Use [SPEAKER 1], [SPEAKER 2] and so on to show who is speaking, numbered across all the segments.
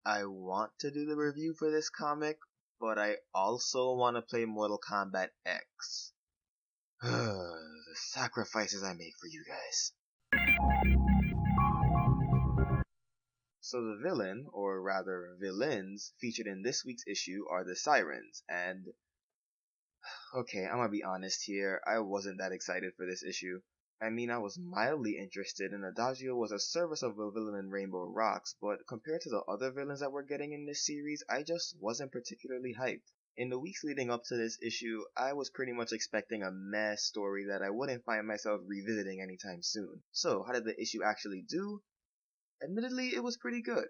[SPEAKER 1] I want to do the review for this comic, but I also want to play Mortal Kombat X. The sacrifices I make for you guys. So the villain, or rather villains, featured in this week's issue are the Sirens, and okay, I'm gonna be honest here, I wasn't that excited for this issue. I mean, I was mildly interested, and Adagio was a serviceable villain in Rainbow Rocks, but compared to the other villains that we're getting in this series, I just wasn't particularly hyped. In the weeks leading up to this issue, I was pretty much expecting a meh story that I wouldn't find myself revisiting anytime soon. So, how did the issue actually do? Admittedly, it was pretty good.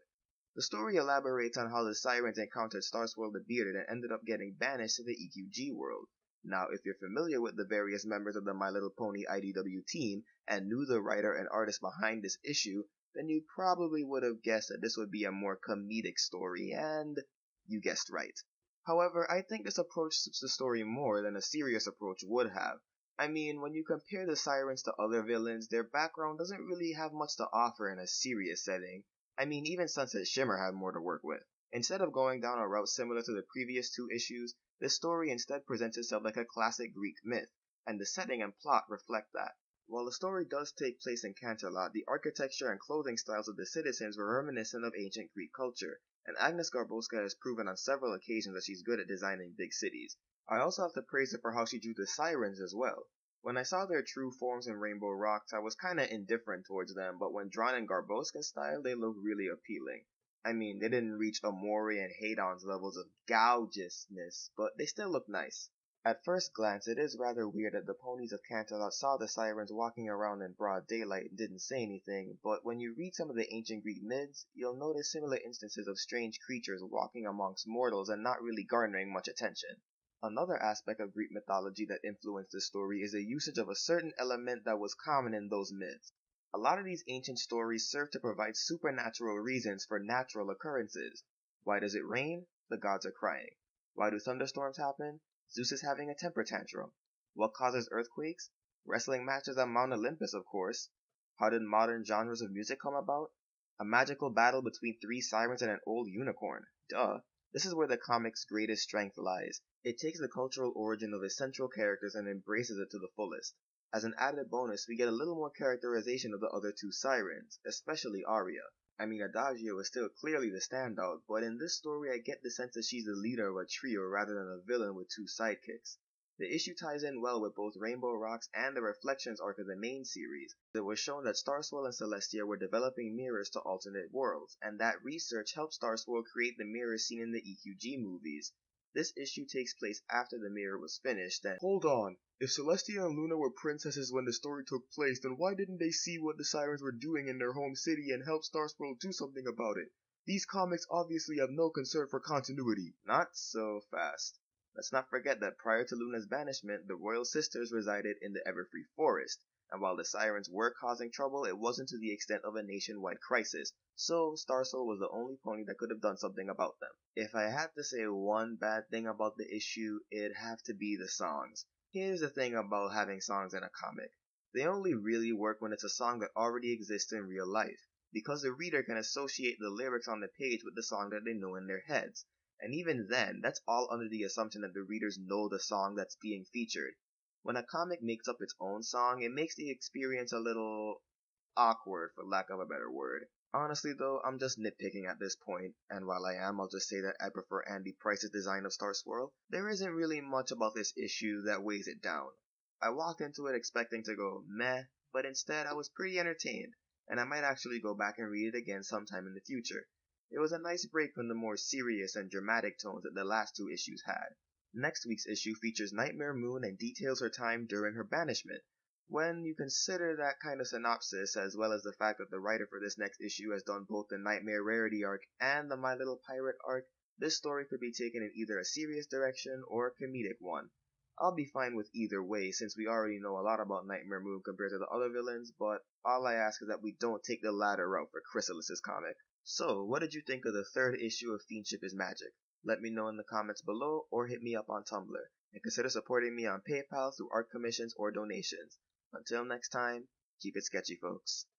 [SPEAKER 1] The story elaborates on how the Sirens encountered Starswirl the Bearded and ended up getting banished to the EQG world. Now, if you're familiar with the various members of the My Little Pony IDW team and knew the writer and artist behind this issue, then you probably would have guessed that this would be a more comedic story, and you guessed right. However, I think this approach suits the story more than a serious approach would have. I mean, when you compare the Sirens to other villains, their background doesn't really have much to offer in a serious setting. I mean, even Sunset Shimmer had more to work with. Instead of going down a route similar to the previous two issues, this story instead presents itself like a classic Greek myth, and the setting and plot reflect that. While the story does take place in Canterlot, the architecture and clothing styles of the citizens were reminiscent of ancient Greek culture, and Agnes Garboska has proven on several occasions that she's good at designing big cities. I also have to praise her for how she drew the Sirens as well. When I saw their true forms in Rainbow Rocks, I was kinda indifferent towards them, but when drawn in Garboska's style, they look really appealing. I mean, they didn't reach Amori and Hadon's levels of gorgeousness, but they still look nice. At first glance, it is rather weird that the ponies of Canterlot saw the Sirens walking around in broad daylight and didn't say anything, but when you read some of the ancient Greek myths, you'll notice similar instances of strange creatures walking amongst mortals and not really garnering much attention. Another aspect of Greek mythology that influenced this story is the usage of a certain element that was common in those myths. A lot of these ancient stories serve to provide supernatural reasons for natural occurrences. Why does it rain? The gods are crying. Why do thunderstorms happen? Zeus is having a temper tantrum. What causes earthquakes? Wrestling matches on Mount Olympus, of course. How did modern genres of music come about? A magical battle between three sirens and an old unicorn. Duh. This is where the comic's greatest strength lies. It takes the cultural origin of its central characters and embraces it to the fullest. As an added bonus, we get a little more characterization of the other two sirens, especially Aria. I mean, Adagio is still clearly the standout, but in this story I get the sense that she's the leader of a trio rather than a villain with two sidekicks. The issue ties in well with both Rainbow Rocks and the Reflections arc of the main series. It was shown that Starswirl and Celestia were developing mirrors to alternate worlds, and that research helped Starswirl create the mirrors seen in the EQG movies. This issue takes place after the mirror was finished, and hold on, if Celestia and Luna were princesses when the story took place, then why didn't they see what the Sirens were doing in their home city and help Starswirl do something about it? These comics obviously have no concern for continuity. Not so fast. Let's not forget that prior to Luna's banishment, the royal sisters resided in the Everfree Forest, and while the Sirens were causing trouble, it wasn't to the extent of a nationwide crisis, so Starsoul was the only pony that could have done something about them. If I had to say one bad thing about the issue, it'd have to be the songs. Here's the thing about having songs in a comic. They only really work when it's a song that already exists in real life, because the reader can associate the lyrics on the page with the song that they know in their heads. And even then, that's all under the assumption that the readers know the song that's being featured. When a comic makes up its own song, it makes the experience a little awkward, for lack of a better word. Honestly though, I'm just nitpicking at this point, and while I am, I'll just say that I prefer Andy Price's design of Star Swirl. There isn't really much about this issue that weighs it down. I walked into it expecting to go meh, but instead I was pretty entertained, and I might actually go back and read it again sometime in the future. It was a nice break from the more serious and dramatic tones that the last two issues had. Next week's issue features Nightmare Moon and details her time during her banishment. When you consider that kind of synopsis, as well as the fact that the writer for this next issue has done both the Nightmare Rarity arc and the My Little Pirate arc, this story could be taken in either a serious direction or a comedic one. I'll be fine with either way since we already know a lot about Nightmare Moon compared to the other villains, but all I ask is that we don't take the latter route for Chrysalis's comic. So, what did you think of the third issue of FIENDship is Magic? Let me know in the comments below or hit me up on Tumblr, and consider supporting me on PayPal through art commissions or donations. Until next time, keep it sketchy, folks.